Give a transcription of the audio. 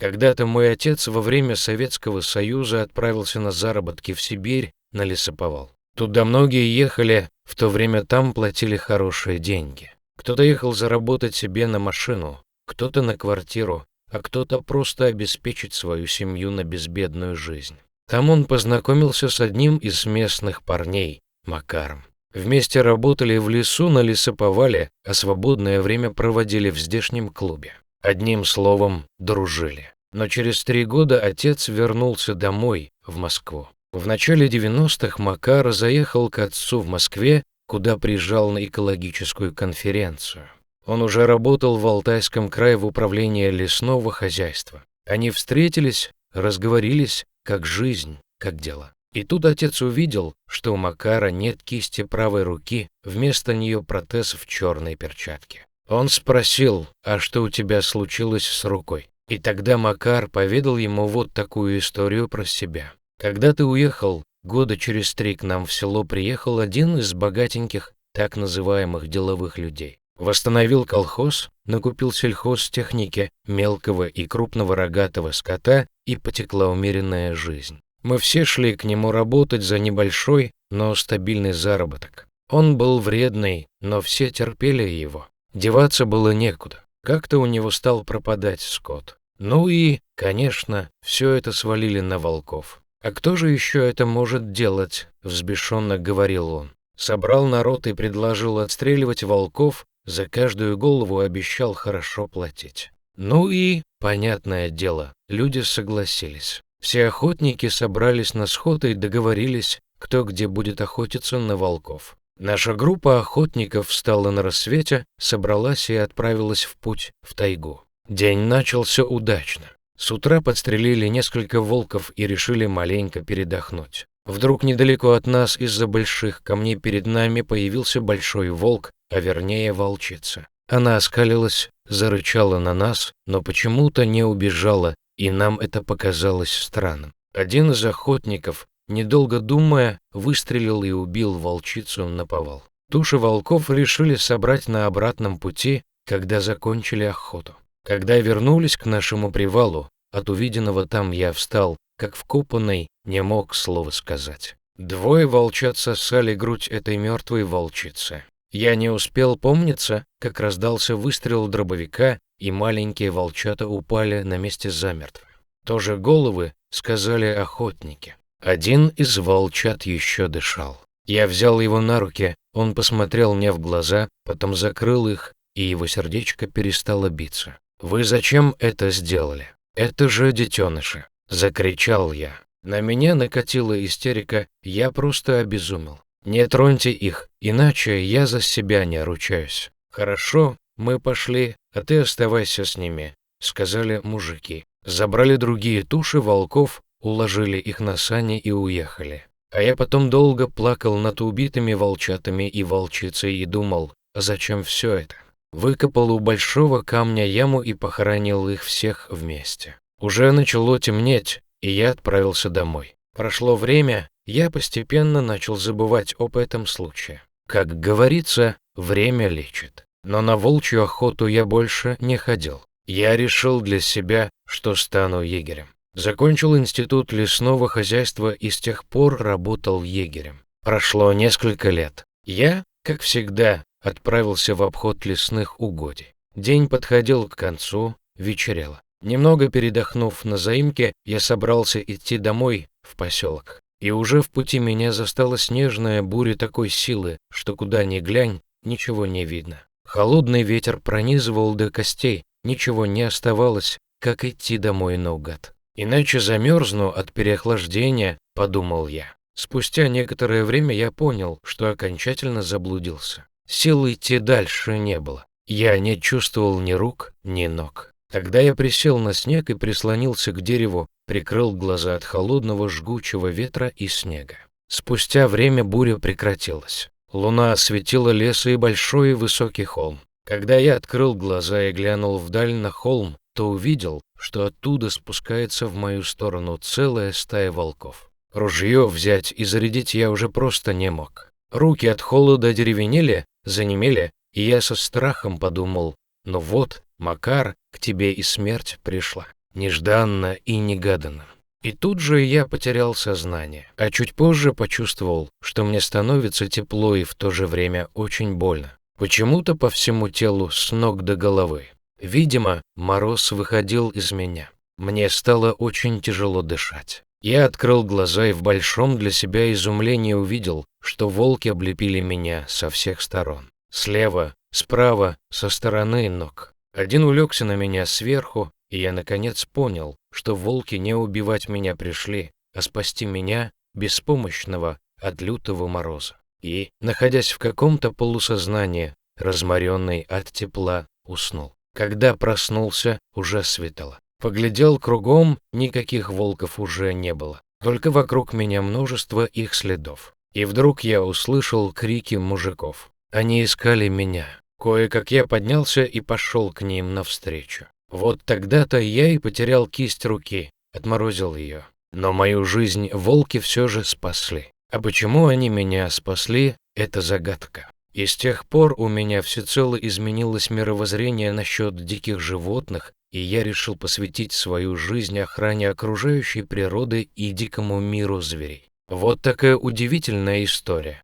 Когда-то мой отец во время Советского Союза отправился на заработки в Сибирь, на лесоповал. Туда многие ехали, в то время там платили хорошие деньги. Кто-то ехал заработать себе на машину, кто-то на квартиру, а кто-то просто обеспечить свою семью на безбедную жизнь. Там он познакомился с одним из местных парней, Макаром. Вместе работали в лесу на лесоповале, а свободное время проводили в здешнем клубе. Одним словом, дружили. Но через 3 года отец вернулся домой, в Москву. В начале 90-х Макар заехал к отцу в Москве, куда приезжал на экологическую конференцию. Он уже работал в Алтайском крае в управлении лесного хозяйства. Они встретились, разговорились, как жизнь, как дело. И тут отец увидел, что у Макара нет кисти правой руки, вместо нее протез в черной перчатке. Он спросил: «А что у тебя случилось с рукой?» И тогда Макар поведал ему вот такую историю про себя. «Когда ты уехал, года через 3 к нам в село приехал один из богатеньких, так называемых деловых людей. Восстановил колхоз, накупил сельхозтехники, мелкого и крупного рогатого скота, и потекла умеренная жизнь. Мы все шли к нему работать за небольшой, но стабильный заработок. Он был вредный, но все терпели его. Деваться было некуда. Как-то у него стал пропадать скот. Ну и, конечно, все это свалили на волков. «А кто же еще это может делать?» – взбешенно говорил он. Собрал народ и предложил отстреливать волков, за каждую голову обещал хорошо платить. Ну и, понятное дело, люди согласились. Все охотники собрались на сход и договорились, кто где будет охотиться на волков. Наша группа охотников встала на рассвете, собралась и отправилась в путь, в тайгу. День начался удачно. С утра подстрелили несколько волков и решили маленько передохнуть. Вдруг недалеко от нас из-за больших камней перед нами появился большой волк, а вернее волчица. Она оскалилась, зарычала на нас, но почему-то не убежала, и нам это показалось странным. Один из охотников, недолго думая, выстрелил и убил волчицу наповал. Туши волков решили собрать на обратном пути, когда закончили охоту. Когда вернулись к нашему привалу, от увиденного там я встал, как вкопанный, не мог слова сказать. 2 волчат сосали грудь этой мертвой волчицы. Я не успел помниться, как раздался выстрел дробовика, и маленькие волчата упали на месте замертво. «Тоже головы», — сказали охотники. Один из волчат еще дышал. Я взял его на руки, он посмотрел мне в глаза, потом закрыл их, и его сердечко перестало биться. «Вы зачем это сделали? Это же детеныши!» — закричал я. На меня накатила истерика, я просто обезумел. «Не троньте их, иначе я за себя не ручаюсь». «Хорошо, мы пошли, а ты оставайся с ними», — сказали мужики. Забрали другие туши волков, уложили их на сани и уехали. А я потом долго плакал над убитыми волчатами и волчицей и думал, а зачем все это? Выкопал у большого камня яму и похоронил их всех вместе. Уже начало темнеть, и я отправился домой. Прошло время, я постепенно начал забывать об этом случае. Как говорится, время лечит. Но на волчью охоту я больше не ходил. Я решил для себя, что стану егерем. Закончил институт лесного хозяйства и с тех пор работал егерем. Прошло несколько лет. Я, как всегда, отправился в обход лесных угодий. День подходил к концу, вечерело. Немного передохнув на заимке, я собрался идти домой, в поселок. И уже в пути меня застала снежная буря такой силы, что куда ни глянь, ничего не видно. Холодный ветер пронизывал до костей, ничего не оставалось, как идти домой наугад. «Иначе замерзну от переохлаждения», — подумал я. Спустя некоторое время я понял, что окончательно заблудился. Сил идти дальше не было. Я не чувствовал ни рук, ни ног. Тогда я присел на снег и прислонился к дереву, прикрыл глаза от холодного жгучего ветра и снега. Спустя время буря прекратилась. Луна осветила лес и большой и высокий холм. Когда я открыл глаза и глянул вдаль на холм, то увидел, что оттуда спускается в мою сторону целая стая волков. Ружье взять и зарядить я уже просто не мог. Руки от холода деревенели, занемели, и я со страхом подумал: ну вот, Макар, к тебе и смерть пришла. нежданно и негаданно. И тут же я потерял сознание, а чуть позже почувствовал, что мне становится тепло и в то же время очень больно. Почему-то по всему телу с ног до головы. Видимо, мороз выходил из меня. Мне стало очень тяжело дышать. Я открыл глаза и в большом для себя изумлении увидел, что волки облепили меня со всех сторон. Слева, справа, со стороны ног. Один улегся на меня сверху, и я наконец понял, что волки не убивать меня пришли, а спасти меня, беспомощного, от лютого мороза. И, находясь в каком-то полусознании, разморенный от тепла, уснул. Когда проснулся, уже светало. Поглядел кругом, никаких волков уже не было. Только вокруг меня множество их следов. И вдруг я услышал крики мужиков. Они искали меня. Кое-как я поднялся и пошел к ним навстречу. Вот тогда-то я и потерял кисть руки, отморозил ее. Но мою жизнь волки все же спасли. А почему они меня спасли, это загадка. И с тех пор у меня всецело изменилось мировоззрение насчет диких животных, и я решил посвятить свою жизнь охране окружающей природы и дикому миру зверей. Вот такая удивительная история.